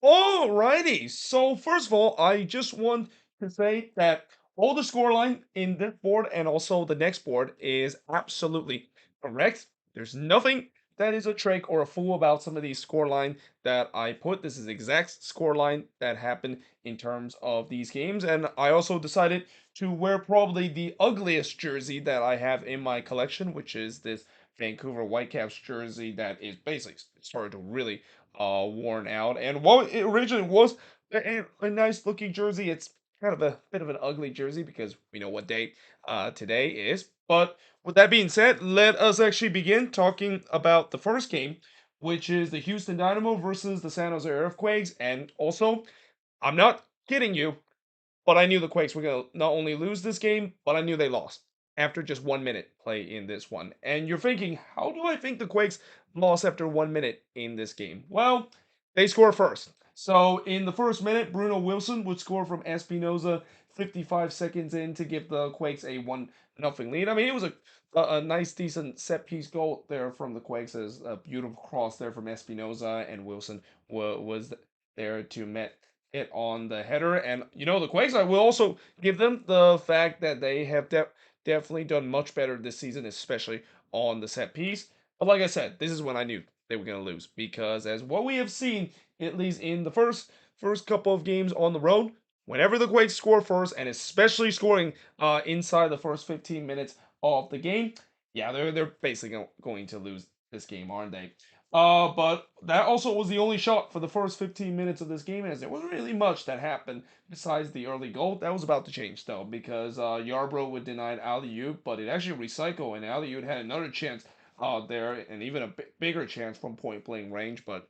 Alrighty. So first of all, I just want to say that all the scoreline in this board and also the next board is absolutely correct. There's nothing that is a trick or a fool about some of these scoreline that I put. This is exact scoreline that happened in terms of these games, and I also decided to wear probably the ugliest jersey that I have in my collection, which is this Vancouver Whitecaps jersey that is basically started to really worn out. And what it originally was a nice looking jersey, it's kind of a bit of an ugly jersey because we know what day today is. But with that being said, let us actually begin talking about the first game, which is the Houston Dynamo versus the San Jose Earthquakes. And also, I'm not kidding you, but I knew the Quakes were going to not only lose this game, but I knew they lost after just 1 minute play in this one. And you're thinking, how do I think the Quakes lost after 1 minute in this game? Well, they score first. So in the first minute, Bruno Wilson would score from Espinoza 55 seconds in to give the Quakes a 1-0 lead. I mean, it was a nice, decent set piece goal there from the Quakes. As a beautiful cross there from Espinoza, and Wilson was there to met it on the header. And the Quakes, I will also give them the fact that they have definitely done much better this season, especially on the set piece. But like I said, this is when I knew they were going to lose because, as what we have seen, at least in the first couple of games on the road, whenever the Quakes score first, and especially scoring inside the first 15 minutes of the game, yeah, they're basically going to lose this game, aren't they? But that also was the only shot for the first 15 minutes of this game, as there wasn't really much that happened besides the early goal. That was about to change, though, because Yarbrough would deny an alley-oop, but it actually recycled, and alley-oop had another chance there, and even a bigger chance from point-blank range, but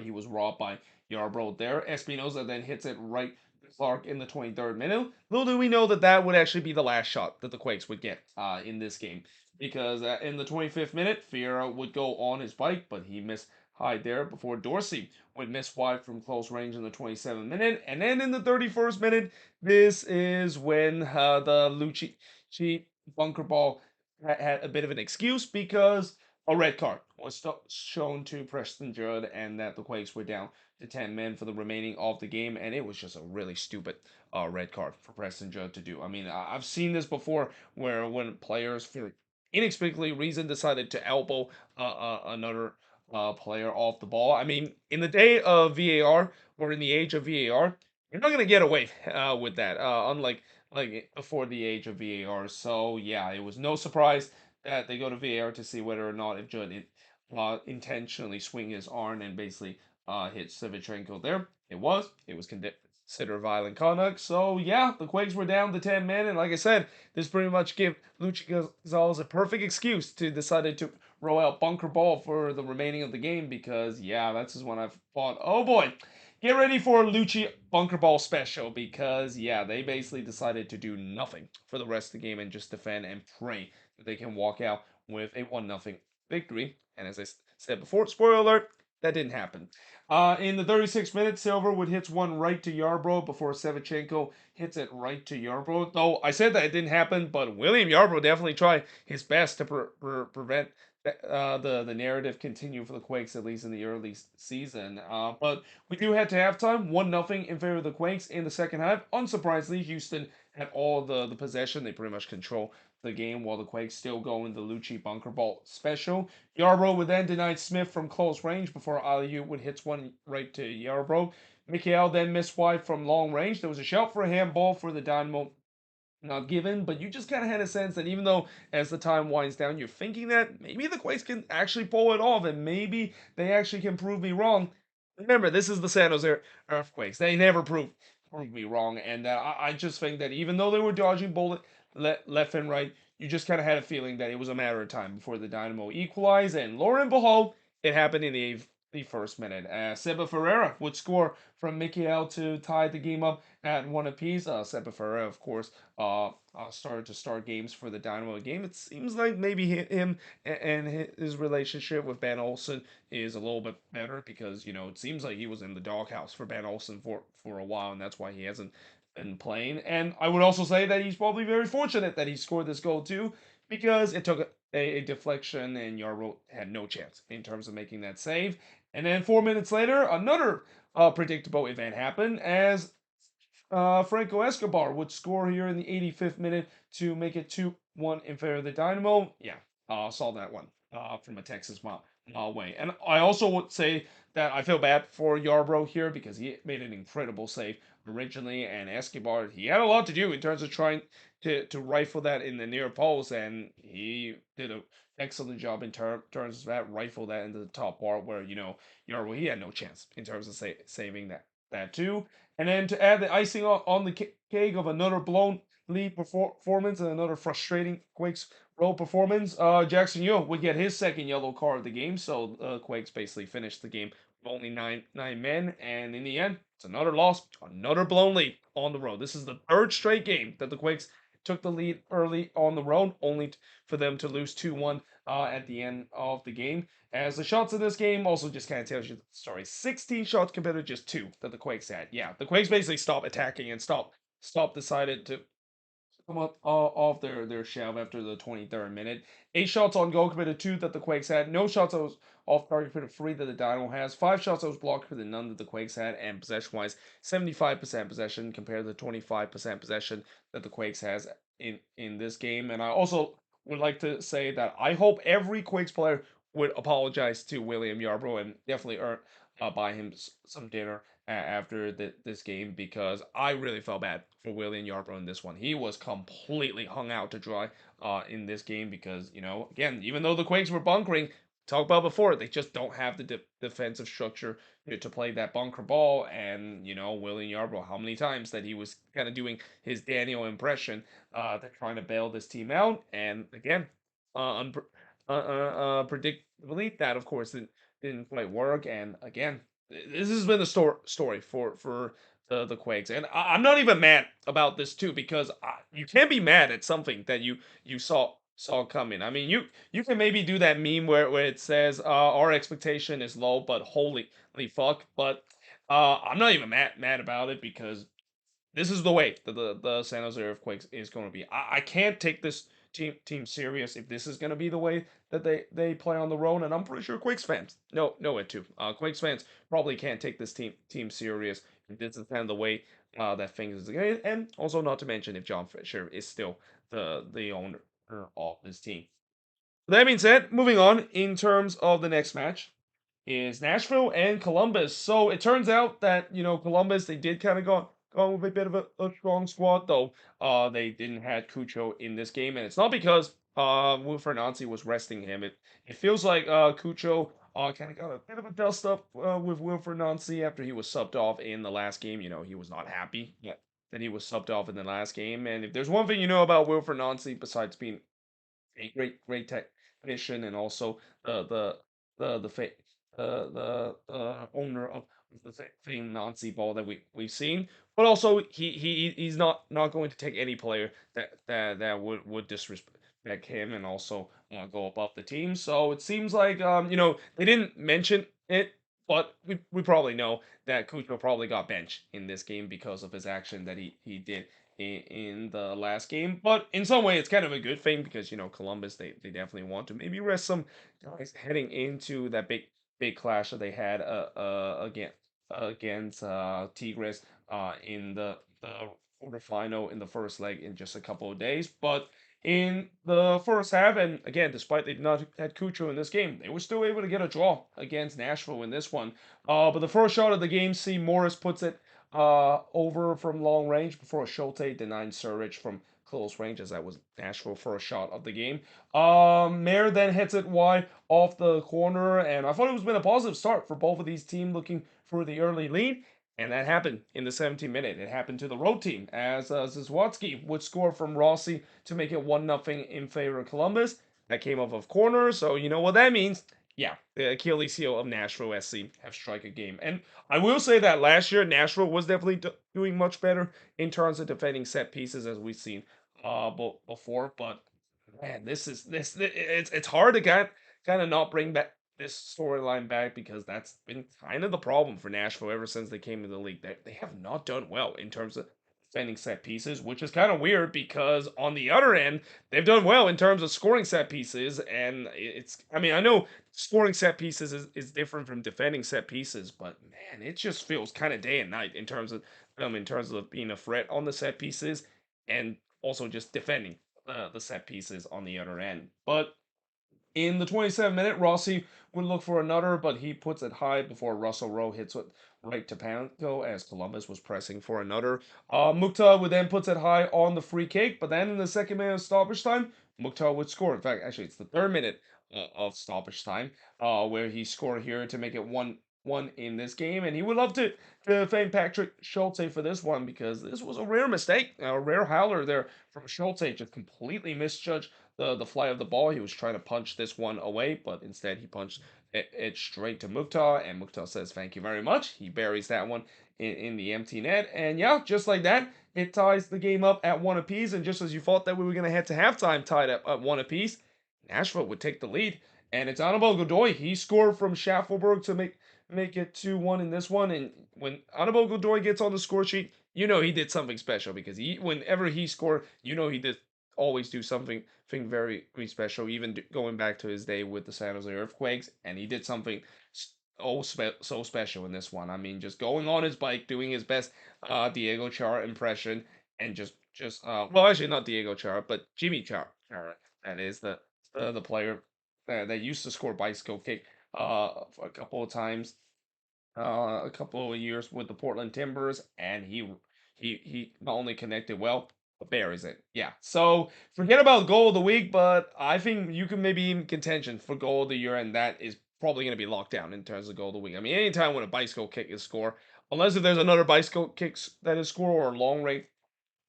he was robbed by Yarbrough there. Espinoza then hits it right to Clark in the 23rd minute. Little do we know that that would actually be the last shot that the Quakes would get in this game. Because in the 25th minute, Fiera would go on his bike, but he missed high there before Dorsey would miss wide from close range in the 27th minute. And then in the 31st minute, this is when the Lucci bunker ball had a bit of an excuse because a red card was shown to Preston Judd, and that the Quakes were down to 10 men for the remaining of the game, and it was just a really stupid red card for Preston Judd to do. I mean, I've seen this before where when players, for inexplicably reason, decided to elbow another player off the ball. I mean, in the day of VAR, or in the age of VAR, you're not going to get away with that, unlike before the age of VAR. So, yeah, it was no surprise that they go to VAR to see whether or not if Judd intentionally swing his arm and basically hit Savichenko there. It was considered violent conduct. So yeah, the Quakes were down to 10 men, and like I said, this pretty much gave Luchi Gonzalez a perfect excuse to decide to roll out bunker ball for the remaining of the game because yeah, that's just when I thought, oh boy. Get ready for Lucci Bunker Ball special because, yeah, they basically decided to do nothing for the rest of the game and just defend and pray that they can walk out with a 1-0 victory. And as I said before, spoiler alert, that didn't happen. In the 36th minute, Silver would hit one right to Yarbrough before Sevchenko hits it right to Yarbrough. Though I said that it didn't happen, but William Yarbrough definitely tried his best to prevent the narrative continue for the Quakes, at least in the early season. But we do head to halftime, 1-0 in favor of the Quakes in the second half. Unsurprisingly, Houston had all the possession. They pretty much control the game while the Quakes still go in the Lucci bunker ball special. Yarbrough would then deny Smith from close range before Aliu would hit one right to Yarbrough. Mikhail then missed wide from long range. There was a shout for a handball for the Dynamo, not given, but you just kind of had a sense that even though as the time winds down, you're thinking that maybe the Quakes can actually pull it off and maybe they actually can prove me wrong. Remember, this is the San Jose Earthquakes. They never prove me wrong, and I just think that even though they were dodging bullet left and right, you just kind of had a feeling that it was a matter of time before the Dynamo equalized, and lo and behold, it happened in the first minute. Seba Ferreira would score from Michael to tie the game up at one apiece. Seba Ferreira, of course, started to start games for the Dynamo game. It seems like maybe him and his relationship with Ben Olsen is a little bit better because it seems like he was in the doghouse for Ben Olsen for a while, and that's why he hasn't been playing. And I would also say that he's probably very fortunate that he scored this goal too, because it took a deflection and Yarbrough had no chance in terms of making that save. And then 4 minutes later, another predictable event happen as Franco Escobar would score here in the 85th minute to make it 2-1 in favor of the Dynamo. Yeah, saw that one from a Texas mile way. And I also would say that I feel bad for Yarbrough here because he made an incredible save originally, and Escobar, he had a lot to do in terms of trying to rifle that in the near post, and he did an excellent job in terms of that, rifle that into the top bar where, Yarbrough, he had no chance in terms of saving that too. And then to add the icing on the cake of another blown lead performance and another frustrating Quakes road performance, Jackson Yo would get his second yellow card of the game. So Quakes basically finished the game with only nine men, and in the end, it's another loss, another blown lead on the road. This is the third straight game that the Quakes took the lead early on the road, only for them to lose 2-1 at the end of the game. As the shots in this game also just kind of tells you the story. 16 shots compared to just two that the Quakes had. Yeah, the Quakes basically stopped attacking and decided to come up off their shell after the 23rd minute. 8 shots on goal compared to two that the Quakes had. No shots that was off target for the three that the Dynamo has. 5 shots that was blocked for the none that the Quakes had. And possession wise, 75% possession compared to the 25% possession that the Quakes has in this game. And I also would like to say that I hope every Quakes player would apologize to William Yarbrough and definitely buy him some dinner after this game because I really felt bad for William Yarbrough in this one. He was completely hung out to dry in this game because, again, even though the Quakes were bunkering, talked about before, they just don't have the defensive structure to play that bunker ball. And, William Yarbrough, how many times that he was kind of doing his Daniel impression, they're trying to bail this team out. And again, predictably, that of course didn't quite work. And again, this has been the story for the Quakes, and I'm not even mad about this too because you can't be mad at something that you saw coming. I mean, you can maybe do that meme where it says our expectation is low, but holy fuck. But I'm not even mad about it because this is the way that the San Jose Earthquakes is going to be. I can't take this team serious if this is going to be the way that they play on the road, and I'm pretty sure Quakes fans know it too. Quakes fans probably can't take this team serious if this is kind of the way that things is going, and also not to mention if John Fisher is still the owner of this team. That being said, moving on in terms of the next match is Nashville and Columbus. So it turns out that Columbus, they did kind of go with a bit of a strong squad, though they didn't have Cucho in this game, and it's not because Wilfred Nancy was resting him. It feels like Cucho kind of got a bit of a dust up with Wilfred Nancy after he was subbed off in the last game. He was not happy that he was subbed off in the last game. And if there's one thing you know about Wilfred Nancy, besides being a great technician and also the fa- the owner of the same Nazi ball that we've seen. But also he's not going to take any player that would disrespect him and also go above the team. So it seems like they didn't mention it, but we probably know that Kucho probably got benched in this game because of his action that he did in the last game. But in some way, it's kind of a good thing because Columbus they definitely want to maybe rest some guys heading into that big clash that they had against Tigres in the quarterfinal in the first leg in just a couple of days. But in the first half, and again, despite they did not had Cucho in this game, they were still able to get a draw against Nashville in this one. But the first shot of the game, see Morris puts it over from long range before Schulte denied Surridge from close range, as that was Nashville first shot of the game. Mayer then hits it wide off the corner, and I thought it was been a positive start for both of these teams looking for the early lead. And that happened in the 17th minute. It happened to the road team as Zizwatsky would score from Rossi to make it 1-0 in favor of Columbus. That came off of corner, so you know what that means. Yeah, the Achilles heel of Nashville SC have strike a game. And I will say that last year, Nashville was definitely doing much better in terms of defending set pieces as we've seen before. But man, it's hard to kind of not bring back this storyline back because that's been kind of the problem for Nashville ever since they came to the league. They have not done well in terms of defending set pieces, which is kind of weird because on the other end, they've done well in terms of scoring set pieces. And I mean, I know scoring set pieces is different from defending set pieces, but man, it just feels kind of day and night in terms of being a threat on the set pieces and also just defending the set pieces on the other end. But in the 27th minute, Rossi would look for another, but he puts it high before Russell Rowe hits it right to Panko as Columbus was pressing for another. Mukhtar would then puts it high on the free kick, but then in the second minute of stoppage time, Mukhtar would score. In fact, actually, it's the third minute of stoppage time where he scored here to make it 1-1 in this game, and he would love to thank Patrick Schulte for this one because this was a rare mistake, a rare howler there from Schulte, just completely misjudged the flight of the ball. He was trying to punch this one away, but instead he punched it straight to Mukhtar, and Mukhtar says thank you very much. He buries that one in the empty net, and yeah, just like that, it ties the game up at one apiece. And just as you thought that we were going to head to halftime tied at one apiece, Nashville would take the lead, and it's Anibal Godoy. He scored from Schaffelberg to make it 2-1 in this one. And when Anibal Godoy gets on the score sheet, you know he did something special because whenever he scored, you know he did always do something very, very special, even going back to his day with the San Jose Earthquakes, and he did something so special in this one. I mean, just going on his bike, doing his best Diego Chara impression, and well, actually not Diego Chara, but Jimmy Chara. That is the player that used to score bicycle kick a couple of times a couple of years with the Portland Timbers, and he not only connected well, but buries it. Yeah. So forget about goal of the week, but I think you can maybe in contention for goal of the year, and that is probably going to be locked down in terms of goal of the week. I mean, anytime when a bicycle kick is score, unless if there's another bicycle kick that is score or long range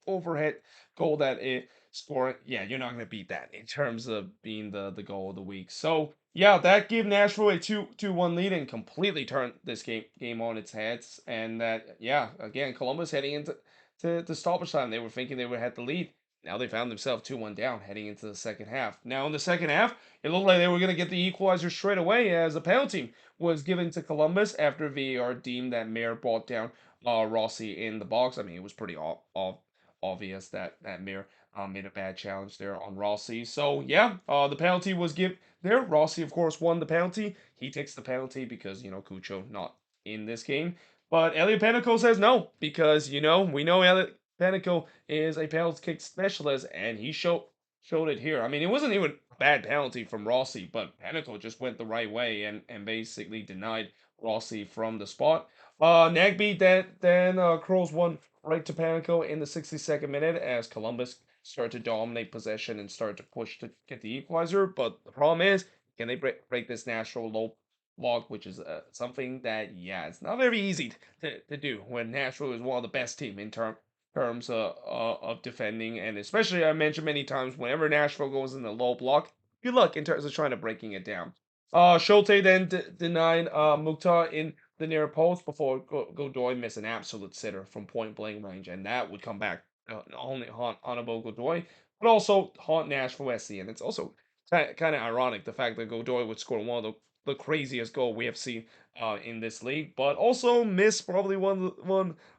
overhead goal that it scored. Yeah, you're not gonna beat that in terms of being the goal of the week. So yeah, that gave Nashville a 2-1 lead and completely turned this game on its heads. And that yeah, again, Columbus heading into stoppage time, they were thinking they would have the lead. Now they found themselves 2-1 down heading into the second half. Now in the second half, it looked like they were going to get the equalizer straight away as a penalty was given to Columbus after VAR deemed that Mayer brought down Rossi in the box. I mean, it was pretty obvious that Mir made a bad challenge there on Rossi. So yeah, the penalty was give there. Rossi, of course, won the penalty. He takes the penalty because Cucho not in this game. But Elliot Panico says no because we know Elliot Panico is a penalty kick specialist, and he showed it here. I mean, it wasn't even a bad penalty from Rossi, but Panico just went the right way and basically denied Rossi from the spot. Nagby then curls one right to Panico in the 62nd minute as Columbus started to dominate possession and started to push to get the equalizer. But the problem is, can they break this Nashville low block, which is something that, yeah, it's not very easy to do when Nashville is one of the best team in terms of defending. And especially, I mentioned many times, whenever Nashville goes in the low block, good luck in terms of trying to breaking it down. Schulte then denied Mukhtar in the near post before Godoy missed an absolute sitter from point blank range, and that would come back not only haunt Honorable Godoy, but also haunt Nashville SC. And it's also kind of ironic the fact that Godoy would score one of the craziest goal we have seen in this league, but also miss probably one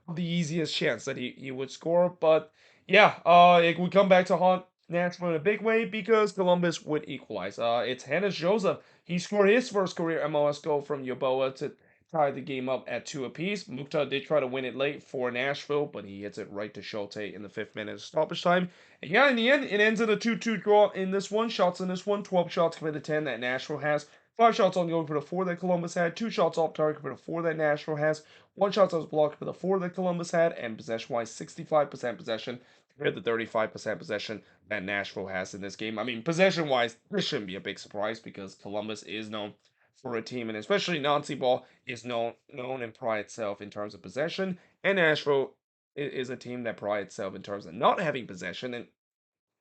of the easiest chance that he would score. But yeah, it would come back to haunt Nashville in a big way because Columbus would equalize. It's Hannes Joseph. He scored his first career MLS goal from Yoboa to tie the game up at two apiece. Mukhtar did try to win it late for Nashville, but he hits it right to Schulte in the 5th minute of stoppage time. And yeah, in the end, it ends in a 2-2 draw in this one. Shots in this one, 12 shots compared to 10 that Nashville has. 5 shots on goal for the 4 that Columbus had. 2 shots off target for the 4 that Nashville has. 1 shot was blocked for the 4 that Columbus had. And possession-wise, 65% possession compared to 35% possession that Nashville has in this game. I mean, possession-wise, this shouldn't be a big surprise because Columbus is known for a team, and especially Nazi ball is known and pride itself in terms of possession. And Nashville is a team that pride itself in terms of not having possession and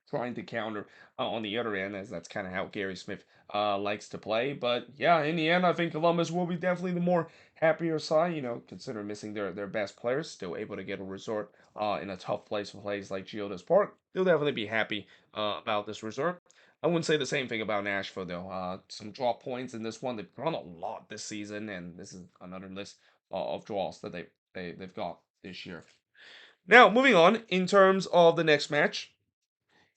trying to counter on the other end, as that's kind of how Gary Smith likes to play. But yeah, in the end, I think Columbus will be definitely the more happier side. Consider missing their best players, still able to get a resort in a tough place for plays like Geodes Park. They'll definitely be happy about this resort. I wouldn't say the same thing about Nashville though. Some draw points in this one. They've drawn a lot this season, and this is another list of draws that they've got this year. Now, moving on in terms of the next match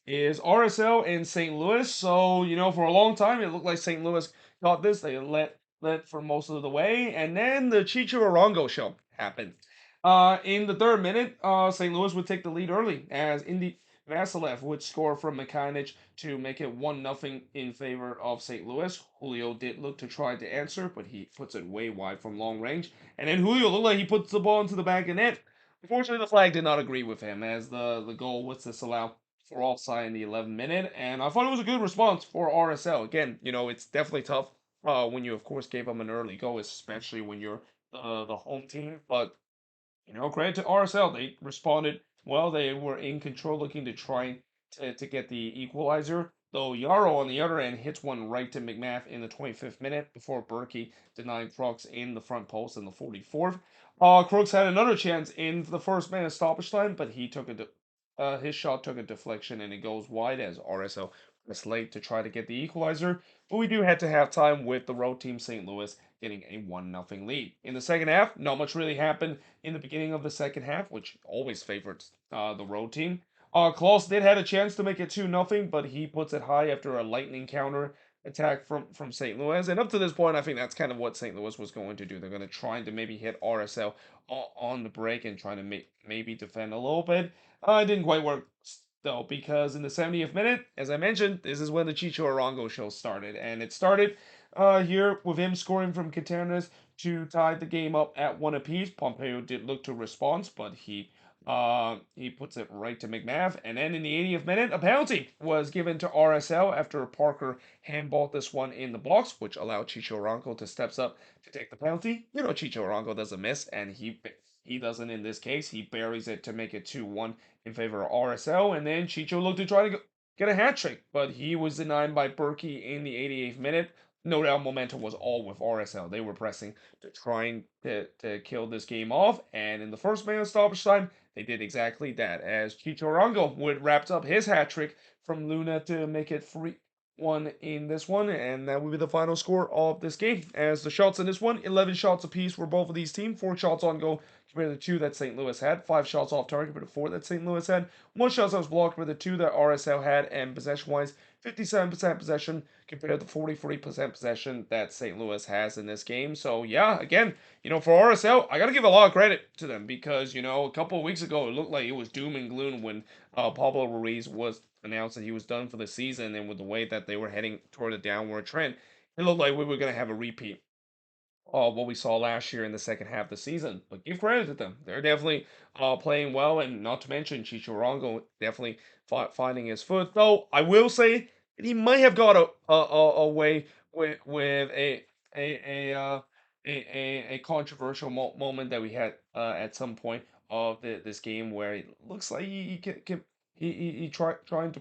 is RSL in St. Louis. So, for a long time, it looked like St. Louis got this. They led for most of the way, and then the Chicho Arango show happened. In the third minute, St. Louis would take the lead early as Indy Vasilev would score from Mechanic to make it 1-0 in favor of St. Louis. Julio did look to try to answer, but he puts it way wide from long range. And then Julio looked like he puts the ball into the back of net. Unfortunately, the flag did not agree with him as the goal was disallowed for offside in the 11th minute, and I thought it was a good response for RSL. Again, it's definitely tough when you, of course, gave them an early goal, especially when you're the home team. But credit to RSL, they responded well. They were in control, looking to try to get the equalizer. Though Yarrow on the other end hits one right to McMath in the 25th minute before Berkey denied Crooks in the front post in the 44th. Crooks had another chance in the first minute stoppage time, but he took his shot took a deflection and it goes wide as RSL was late to try to get the equalizer. But we do head to halftime with the road team St. Louis getting a 1-0 lead. In the second half, not much really happened in the beginning of the second half, which always favors the road team. Klaus did had a chance to make it 2-0, but he puts it high after a lightning counter attack from St. Louis. And up to this point, I think that's kind of what St. Louis was going to do. They're going to try to maybe hit RSL on the break and try to maybe defend a little bit. It didn't quite work though, because in the 70th minute, as I mentioned, this is when the Chicho Arango show started. And it started here with him scoring from Caternas to tie the game up at one apiece. Pompeo did look to respond, but he puts it right to McMath. And then in the 80th minute, a penalty was given to RSL after Parker handballed this one in the box, which allowed Chicho Arango to steps up to take the penalty. Chicho Arango doesn't miss, and he doesn't in this case. He buries it to make it 2-1 in favor of RSL. And then Chicho looked to try to get a hat trick, but he was denied by Berkey in the 88th minute. No doubt momentum was all with RSL. They were pressing to trying to kill this game off. And in the first minute of stoppage time, they did exactly that as Chicho Arango would wrapped up his hat trick from Luna to make it 3-1 in this one. And that would be the final score of this game. As the shots in this one, 11 shots apiece for both of these teams, 4 shots on goal compared to the 2 that St. Louis had, 5 shots off target compared to 4 that St. Louis had, 1 shot that was blocked compared to 2 that RSL had, and possession-wise, 57% possession compared to 43% possession that St. Louis has in this game. So yeah, again, for RSL, I got to give a lot of credit to them because, a couple of weeks ago, it looked like it was doom and gloom when Pablo Ruiz was announced that he was done for the season, and with the way that they were heading toward a downward trend, it looked like we were going to have a repeat what we saw last year in the second half of the season. But give credit to them; they're definitely playing well, and not to mention Chicharango definitely finding his foot. Though I will say that he might have got away with a controversial moment that we had at some point of this game where it looks like he trying to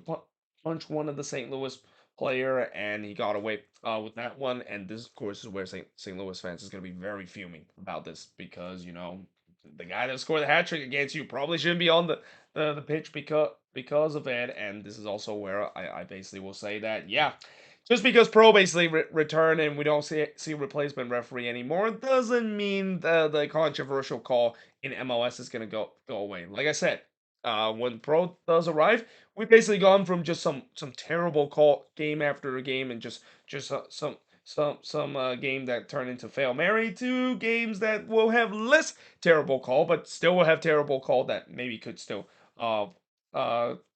punch one of the St. Louis player, and he got away with that one. And this, of course, is where St. Louis fans is going to be very fuming about this because the guy that scored the hat trick against you probably shouldn't be on the pitch because of it. And this is also where I basically will say that just because Pro basically return and we don't see replacement referee anymore doesn't mean the controversial call in MLS is going to go away. Like I said, when Pro does arrive, we've basically gone from just some terrible call game after game and just some game that turned into fail Mary to games that will have less terrible call, but still will have terrible call that maybe could still uh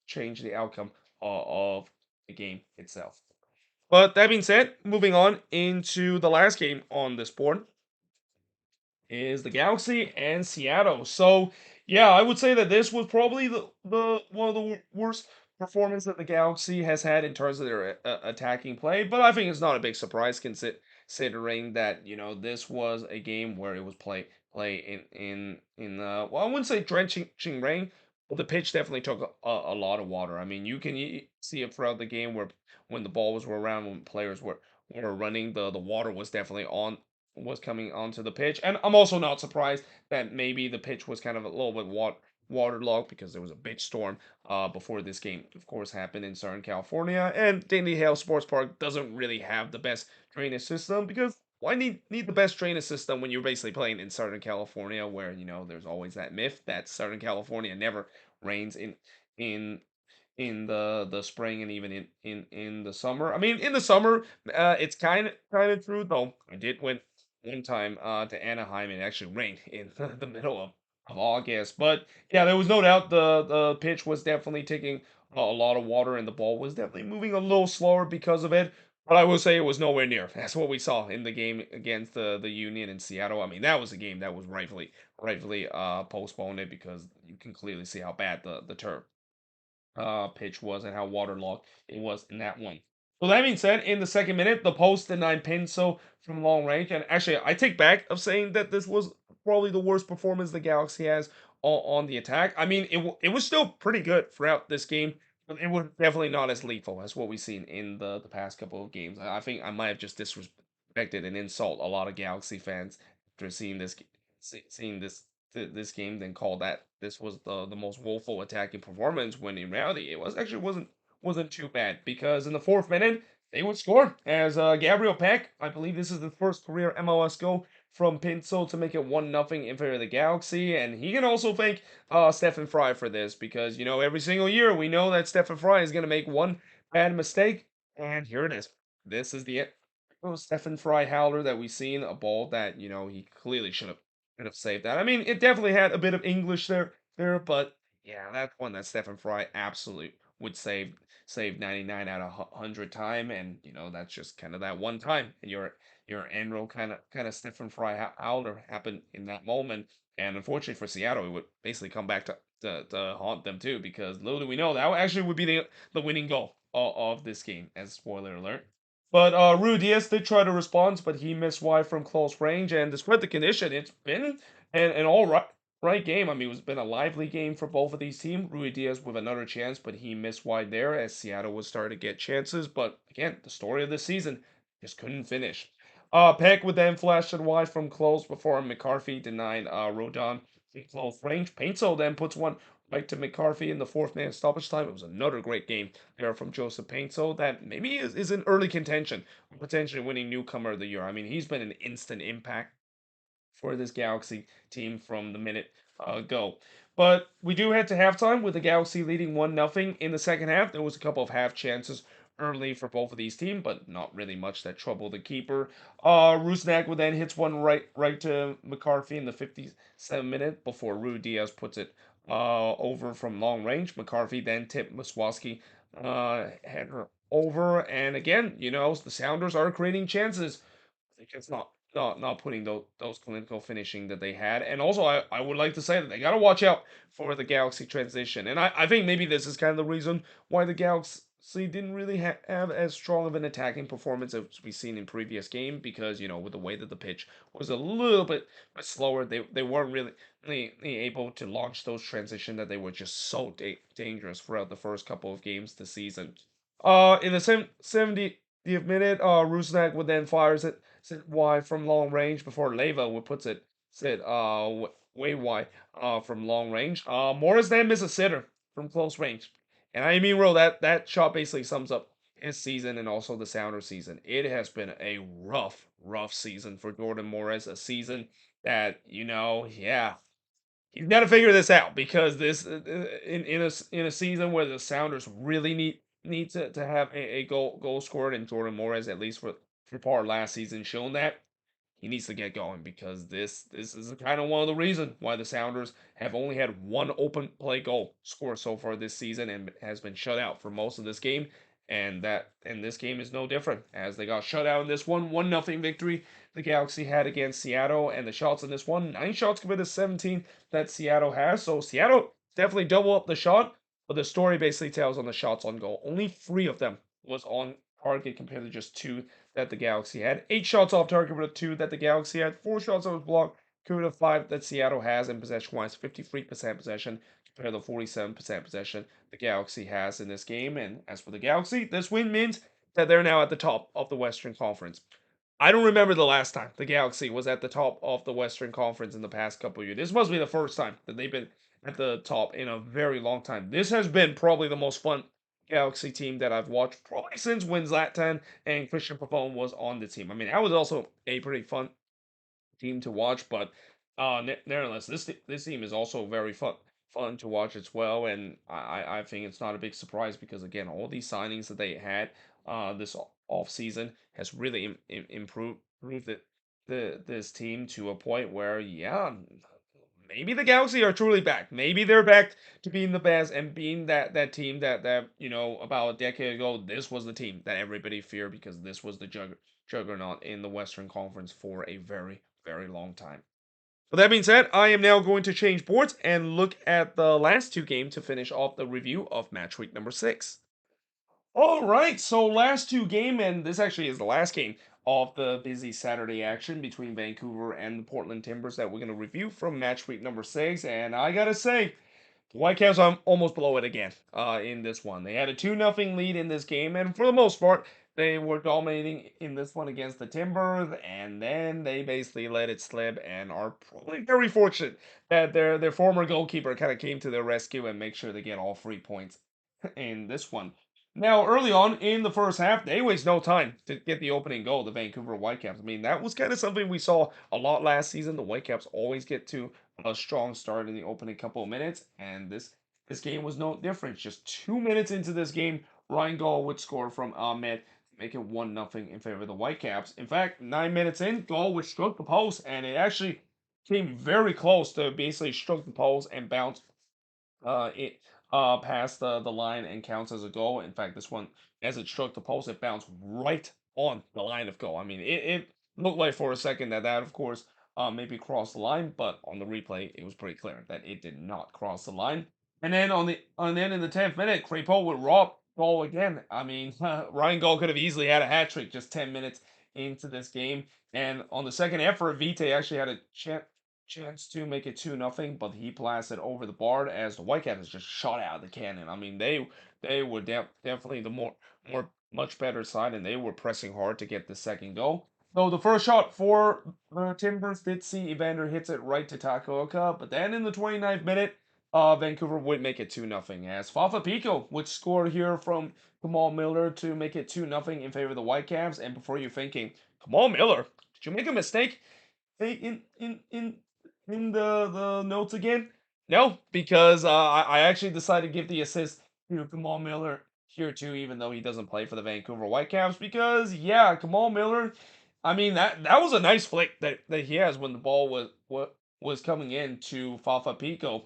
change the outcome of the game itself. But that being said, moving on into the last game on this board is the Galaxy and Seattle. So yeah, I would say that this was probably the one of the worst performance that the Galaxy has had in terms of their attacking play. But I think it's not a big surprise considering that this was a game where it was play in well, I wouldn't say drenching rain, but the pitch definitely took a lot of water. I mean, you can see it throughout the game where when the balls were around, when players were running, the water was definitely on was coming onto the pitch. And I'm also not surprised that maybe the pitch was kind of a little bit waterlogged because there was a big storm before this game, of course, happened in Southern California. And Dandy Hale Sports Park doesn't really have the best drainage system because why need the best drainage system when you're basically playing in Southern California, where there's always that myth that Southern California never rains in in the spring and even in the summer. I mean, in the summer, it's kind of true though. I did went one time to Anaheim and it actually rained in the middle of August. But yeah, there was no doubt the pitch was definitely taking a lot of water and the ball was definitely moving a little slower because of it. But I will say it was nowhere near. That's what we saw in the game against the Union in Seattle. I mean, that was a game that was rightfully postponed it because you can clearly see how bad the turf pitch was and how waterlogged it was in that one. So that being said, in the second minute, the post denied Pinso from long range. And actually, I take back of saying that this was probably the worst performance the Galaxy has on the attack. I mean, it was still pretty good throughout this game, but it was definitely not as lethal as what we've seen in the past couple of games. I think I might have just disrespected and insult a lot of Galaxy fans after seeing this game, then call that this was the most woeful attacking performance, when in reality it wasn't too bad, because in the fourth minute they would score as Gabriel Peck, I believe this is the first career MLS goal from Pinso to make it 1-0 in favor of the Galaxy, and he can also thank Stephen Fry for this, because every single year we know that Stephen Fry is going to make one bad mistake, and here it is. This is the Stephen Fry howler that we've seen, a ball that he clearly should have saved that. I mean, it definitely had a bit of English there, but yeah, that's one that Stephen Fry absolutely would save 99 out of 100 time, and that's just kind of that one time, and your annual kind of Stephen Fry howler happened in that moment, and unfortunately for Seattle, it would basically come back to haunt them too, because little do we know that actually would be the winning goal of this game, as spoiler alert. But Ruidiaz did try to respond, but he missed wide from close range. And despite the condition, it's been an all right game. I mean, it's been a lively game for both of these teams. Ruidiaz with another chance, but he missed wide there as Seattle was starting to get chances. But again, the story of the season just couldn't finish. Peck would then flash it wide from close before McCarthy denied Rodon in close range. Paintsel then puts one right to McCarthy in the fourth minute stoppage time. It was another great game there from Joseph Paintsel that maybe is in early contention, potentially winning newcomer of the year. I mean, he's been an instant impact for this Galaxy team from the minute go. But we do head to halftime with the Galaxy leading 1-0 in the second half. There was a couple of half chances early for both of these teams, but not really much that troubled the keeper. Rusnak would then hits one right to McCarthy in the 57th minute before Diaz puts it over from long range. McCarthy then tipped Muswaski header over, and again, the Sounders are creating chances. They just not putting those clinical finishing that they had. And also, I would like to say that they got to watch out for the Galaxy transition. And I think maybe this is kind of the reason why the Galaxy didn't really have as strong of an attacking performance as we've seen in previous game, because with the way that the pitch was a little bit slower, they weren't really able to launch those transition that they were just so dangerous throughout the first couple of games this season. In the 70th minute, Rusnak would then fires it sit wide from long range before Leva would puts it sit way wide from long range. Morris then misses a sitter from close range, and I mean, bro, that shot basically sums up his season and also the Sounder season. It has been a rough season for Jordan Morris, a season that yeah, he's got to figure this out, because this in a season where the Sounders really need to have a goal scored, and Jordan Morris, at least for part of last season, shown that he needs to get going, because this is kind of one of the reasons why the Sounders have only had one open play goal scored so far this season and has been shut out for most of this game. And this game is no different, as they got shut out in this 1-0 victory the Galaxy had against Seattle. And the shots in this one, 9 shots compared to 17 that Seattle has. So Seattle definitely double up the shot, but the story basically tells on the shots on goal. Only 3 of them was on target compared to just 2 that the Galaxy had. 8 shots off target with 2 that the Galaxy had. 4 shots that was blocked compared to 5 that Seattle has. And possession-wise, 53% possession compared to 47% possession the Galaxy has in this game. And as for the Galaxy, this win means that they're now at the top of the Western Conference. I don't remember the last time the Galaxy was at the top of the Western Conference in the past couple of years. This must be the first time that they've been at the top in a very long time. This has been probably the most fun Galaxy team that I've watched probably since when Zlatan and Christian Pavone was on the team. I mean, that was also a pretty fun team to watch, but nevertheless, this team is also very fun to watch as well, and I think it's not a big surprise because again, all these signings that they had this off season has really improved this team to a point where yeah, maybe the Galaxy are truly back. Maybe they're back to being the best and being that team that about a decade ago this was the team that everybody feared because this was the juggernaut in the Western Conference for a very long time. With that being said, I am now going to change boards and look at the last two games to finish off the review of match week number 6. All right, so last two game, and this actually is the last game of the busy Saturday action between Vancouver and the Portland Timbers that we're going to review from match week number 6. And I gotta say, the Whitecaps almost blow it again in this one. They had a 2-0 lead in this game, and for the most part, they were dominating in this one against the Timbers, and then they basically let it slip and are probably very fortunate that their former goalkeeper kind of came to their rescue and make sure they get all 3 points in this one. Now, early on in the first half, they waste no time to get the opening goal, the Vancouver Whitecaps. I mean, that was kind of something we saw a lot last season. The Whitecaps always get to a strong start in the opening couple of minutes, and this game was no different. Just 2 minutes into this game, Ryan Gaul would score from Ahmed to make it 1-0 in favor of the Whitecaps. In fact, 9 minutes in, Gaul would struck the post, and it actually came very close to basically struck the post and bounced it past the line and counts as a goal. In fact, this one, as it struck the post, it bounced right on the line of goal. I mean, it looked like for a second that of course maybe crossed the line, but on the replay it was pretty clear that it did not cross the line. And then then in the 10th minute, Crepeau would rob goal again. I mean, Ryan Gaul could have easily had a hat trick just 10 minutes into this game. And on the second effort, Vite actually had a chance to make it 2-0, but he blasted over the bar as the Whitecaps just shot out of the cannon. I mean, they were definitely the much better side, and they were pressing hard to get the second goal. So the first shot for the Timbers did see Evander hits it right to Takaoka, but then in the 29th minute, Vancouver would make it 2-0 as Fafa Pico would score here from Kamal Miller to make it 2-0 in favor of the Whitecaps. And before you're thinking, Kamal Miller, did you make a mistake? In the notes again? No, because I actually decided to give the assist to Kamal Miller here too, even though he doesn't play for the Vancouver Whitecaps. Because yeah, Kamal Miller, I mean that was a nice flick that he has when the ball was coming in to Fafa Pico.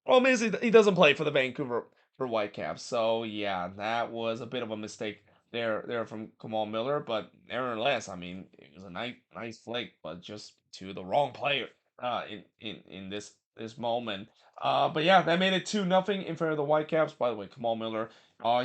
Problem is, he doesn't play for the Vancouver for Whitecaps. So yeah, that was a bit of a mistake there from Kamal Miller. But nevertheless, I mean, it was a nice flick, but just to the wrong player in this moment. But yeah, that made it 2-0 in favor of the Whitecaps. By the way, Kamal Miller,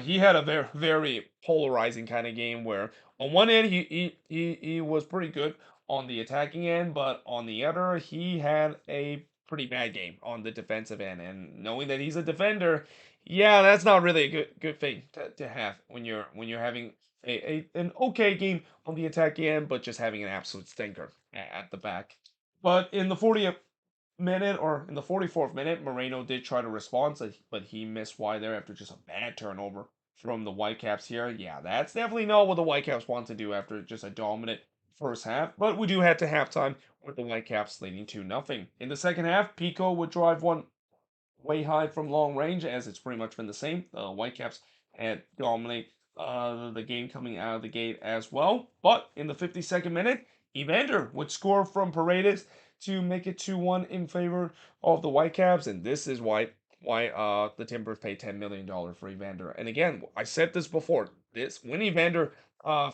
he had a very polarizing kind of game where on one end he was pretty good on the attacking end, but on the other he had a pretty bad game on the defensive end. And knowing that he's a defender, yeah, that's not really a good thing to have when you're having an okay game on the attacking end, but just having an absolute stinker at the back. But in the 40th minute or in the 44th minute, Moreno did try to respond, but he missed wide there after just a bad turnover from the Whitecaps here. Yeah, that's definitely not what the Whitecaps want to do after just a dominant first half. But we do head to halftime with the Whitecaps leading 2-0. In the second half, Pico would drive one way high from long range, as it's pretty much been the same. The Whitecaps had dominate the game coming out of the gate as well. But in the 52nd minute, Evander would score from Paredes to make it 2-1 in favor of the Whitecaps, and this is why the Timbers paid $10 million for Evander. And again, I said this before. This when Evander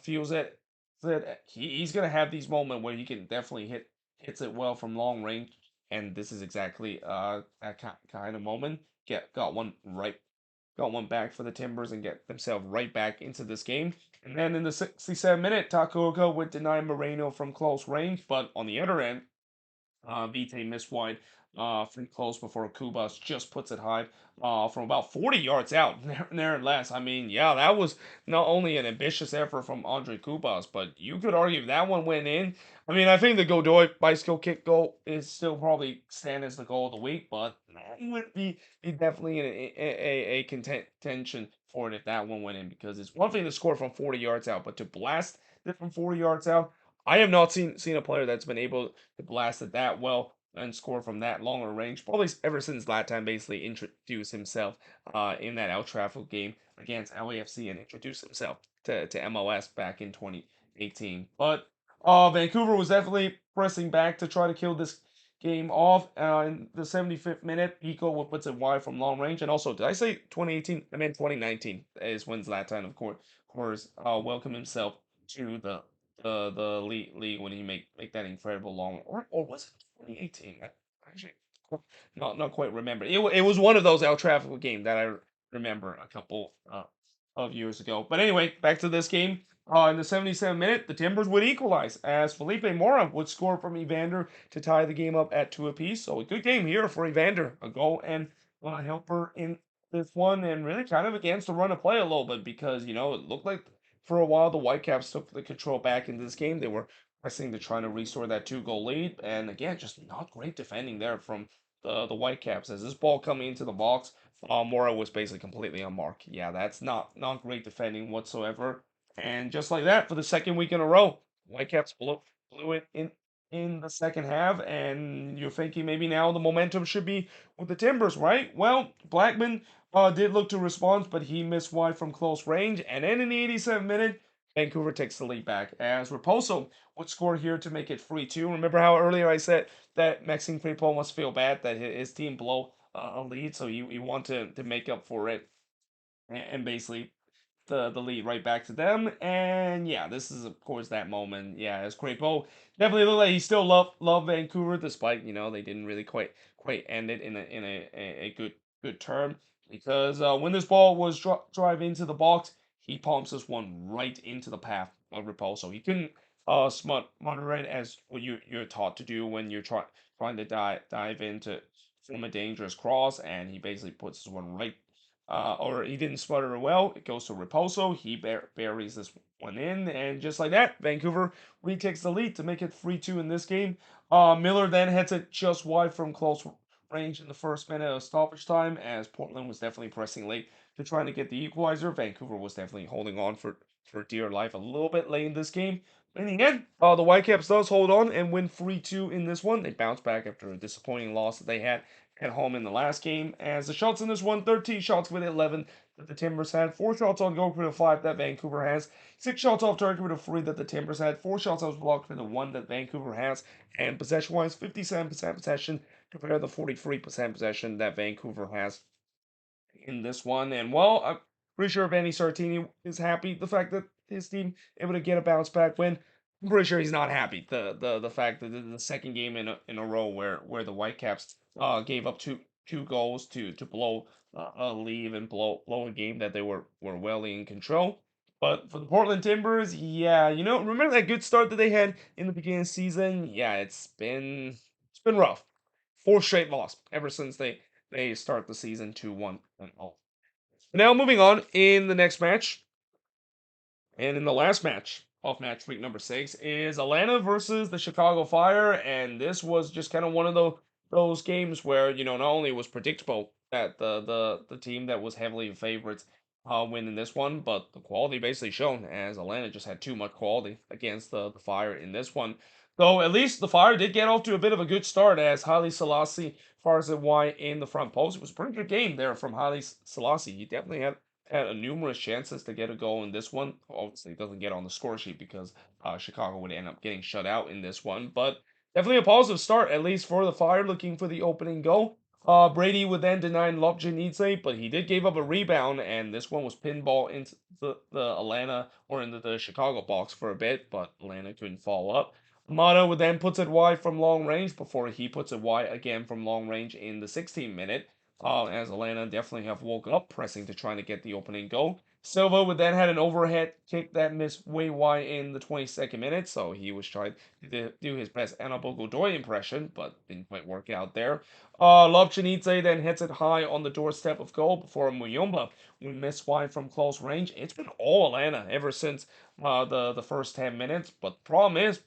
feels that he's gonna have these moments where he can definitely hits it well from long range, and this is exactly that kind of moment. Got one back for the Timbers and get themselves right back into this game. And then in the 67th minute, Takaoka would deny Moreno from close range, but on the other end, Vite missed wide from close before Kubas just puts it high from about 40 yards out, there and less. I mean, yeah, that was not only an ambitious effort from Andre Kubas, but you could argue if that one went in. I mean, I think the Godoy bicycle kick goal is still probably stand as the goal of the week, but that would be definitely a contention for it if that one went in, because it's one thing to score from 40 yards out, but to blast it from 40 yards out, I have not seen a player that's been able to blast it that well and score from that longer range. Probably ever since Latam basically introduced himself in that El Trafford game against LAFC and introduced himself to MLS back in 2018. But Vancouver was definitely pressing back to try to kill this game off. In the 75th minute, Pico puts it wide from long range. And also, did I say 2018? I meant 2019 is when Zlatan, of course, welcomed himself to the league when he make that incredible long, or was it 2018? I actually not quite remember. It was one of those El Trafford game that I remember a couple of years ago. But anyway, back to this game. In the 77th minute, the Timbers would equalize as Felipe Mora would score from Evander to tie the game up at two apiece. So a good game here for Evander, a goal and a helper in this one, and really kind of against the run of play a little bit, because it looked like for a while the Whitecaps took the control back into this game. They were pressing to trying to restore that two-goal lead, and again, just not great defending there from the Whitecaps. As this ball coming into the box, Mora was basically completely unmarked. Yeah, that's not great defending whatsoever. And just like that, for the second week in a row, Whitecaps blew it in the second half, and you're thinking maybe now the momentum should be with the Timbers, right? Well, Blackman did look to respond, but he missed wide from close range. And then in the 87th minute, Vancouver takes the lead back as Raposo would score here to make it 3-2. Remember how earlier I said that Maxime Crepeau must feel bad that his team blow a lead, so he wanted to make up for it and basically the lead right back to them. And yeah, this is of course that moment. Yeah, as Crapo definitely looked like he still loved Vancouver, despite they didn't really quite end it in a good term. Because when this ball was drive into the box, he palms this one right into the path of Repulso. He couldn't smother it as what you're taught to do when you're trying to dive into from a dangerous cross, and he basically puts this one right or he didn't sputter well. It goes to Repulso. He buries this one in, and just like that, Vancouver retakes the lead to make it 3-2 in this game. Miller then hits it just wide from close range in the first minute of stoppage time, as Portland was definitely pressing late to trying to get the equalizer. Vancouver was definitely holding on for dear life a little bit late in this game. But in the end, the Whitecaps does hold on and win 3-2 in this one. They bounce back after a disappointing loss that they had at home in the last game. As the shots in this one, 13 shots with 11 that the Timbers had, 4 shots on goal for the 5 that Vancouver has, 6 shots off target with the 3 that the Timbers had, 4 shots off blocked for the 1 that Vancouver has, and possession-wise, 57% possession compared to the 43% possession that Vancouver has in this one. And well, I'm pretty sure Vanni Sartini is happy the fact that his team able to get a bounce back win. I'm pretty sure he's not happy the fact that the second game in a row where the Whitecaps gave up two goals to blow a lead and blow a game that they were well in control. But for the Portland Timbers, yeah, remember that good start that they had in the beginning of the season? Yeah, it's been rough. Four straight loss ever since they start the season 2-1 and all. Now moving on in the next match, and in the last match of match week number 6 is Atlanta versus the Chicago Fire, and this was just kind of one of those games where not only was predictable that the team that was heavily favorites win in this one, but the quality basically shown as Atlanta just had too much quality against the Fire in this one. Though at least the Fire did get off to a bit of a good start as Haile Selassie fires it wide in the front post. It was a pretty good game there from Haile Selassie. He definitely had numerous chances to get a goal in this one. Obviously, it doesn't get on the score sheet because Chicago would end up getting shut out in this one. But definitely a positive start, at least for the Fire, looking for the opening goal. Brady would then deny Lobjanidze, but he did give up a rebound, and this one was pinball into the Atlanta or into the Chicago box for a bit, but Atlanta couldn't follow up. Amato would then puts it wide from long range before he puts it wide again from long range in the 16th minute. As Atlanta definitely have woke up, pressing to trying to get the opening goal. Silva would then had an overhead kick that missed way wide in the 22nd minute, so he was trying to do his best Anibal Godoy impression, but didn't quite work out there. Lobchenidze then hits it high on the doorstep of goal before Muyumba would miss wide from close range. It's been all Atlanta ever since the first 10 minutes, but the problem is,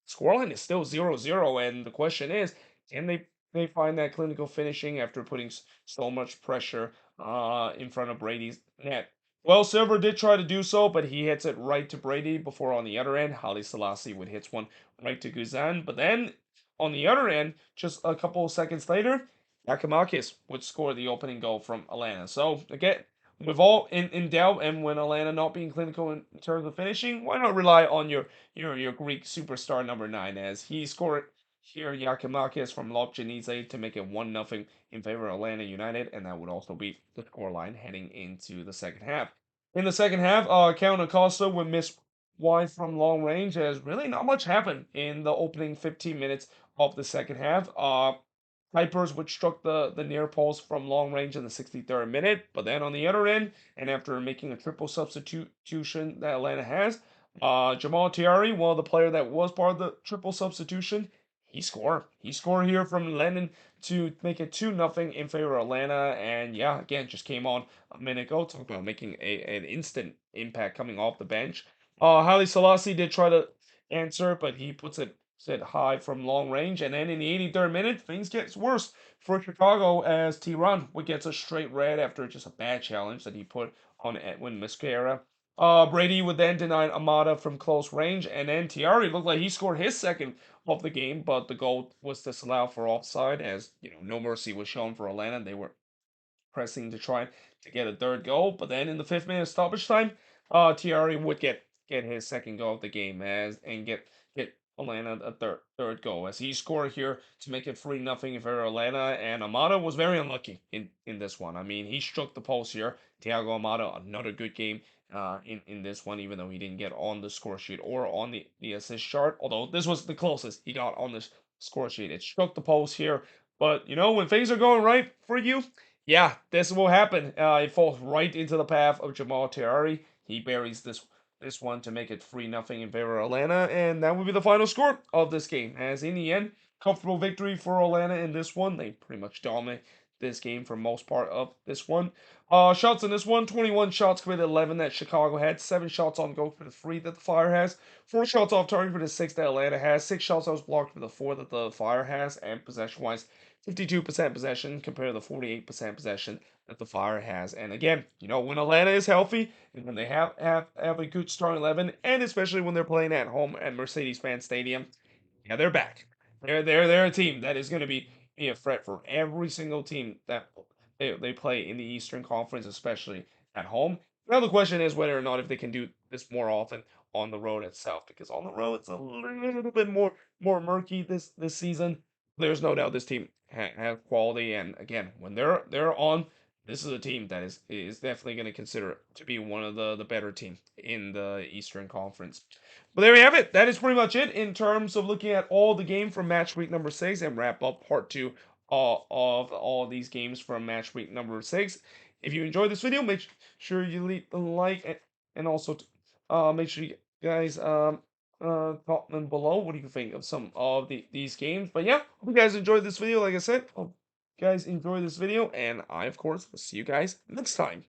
scoreline is still 0-0, and the question is, can they find that clinical finishing after putting so much pressure in front of Brady's net? Well, Silver did try to do so, but he hits it right to Brady before on the other end, Haile Selassie would hit one right to Guzan. But then on the other end, just a couple of seconds later, Yakamakis would score the opening goal from Atlanta. So again, with all in doubt and when Atlanta not being clinical in terms of finishing, why not rely on your Greek superstar number 9 as he scored here Yakimakis from Lobchenidze to make it 1-0 in favor of Atlanta United, and that would also be the scoreline heading into the second half. In the second half, Count Acosta would miss wide from long range as really not much happened in the opening 15 minutes of the second half. Pipers would struck the near post from long range in the 63rd minute, but then on the other end, and after making a triple substitution that Atlanta has, Jamal Tiari, one of the player that was part of the triple substitution, he scored. He scored here from Lennon to make it 2-0 in favor of Atlanta. And yeah, again, just came on a minute ago. Talk about making an instant impact coming off the bench. Haile Selassie did try to answer, but he puts it set high from long range. And then in the 83rd minute, things gets worse for Chicago as T-Run would get a straight red after just a bad challenge that he put on Edwin Mosquera. Brady would then deny Amada from close range, and then Tiari looked like he scored his second of the game, but the goal was disallowed for offside as no mercy was shown for Atlanta. They were pressing to try to get a third goal, but then in the 5th minute stoppage time, Tiari would get his second goal of the game and get Atlanta a third goal as he scored here to make it 3-0 for Atlanta. And Amada was very unlucky in this one. I mean, he struck the post here. Thiago Amada, another good game in this one, even though he didn't get on the score sheet or on the assist chart. Although this was the closest he got on this score sheet. It struck the post here. But when things are going right for you, yeah, this will happen. It falls right into the path of Jamal Terrari. He buries this one to make it 3-0 in favor of Atlanta, and that would be the final score of this game. As in the end, comfortable victory for Atlanta in this one. They pretty much dominate this game for most part of this one. Shots in this one, 21 shots committed, 11 that Chicago had, 7 shots on goal for the 3 that the Fire has, 4 shots off target for the 6 that Atlanta has, 6 shots that was blocked for the 4 that the Fire has, and possession-wise, 52% possession compared to the 48% possession that the Fire has. And again, when Atlanta is healthy and when they have a good starting 11, and especially when they're playing at home at Mercedes-Benz Stadium, yeah, they're back. They're a team that is going to be a threat for every single team that they play in the Eastern Conference, especially at home. Now the question is whether or not if they can do this more often on the road itself, because on the road it's a little bit more murky this season. There's no doubt this team have quality, and again, when they're on, this is a team that is definitely going to consider to be one of the better team in the Eastern Conference. But there we have it. That is pretty much it in terms of looking at all the game from match week number 6 and wrap up part 2 of all these games from match week number 6. If you enjoyed this video, make sure you leave a like and also make sure you guys comment below what do you think of some of these games. But yeah, hope you guys enjoyed this video. Like I said, hope you guys enjoy this video, and I of course will see you guys next time.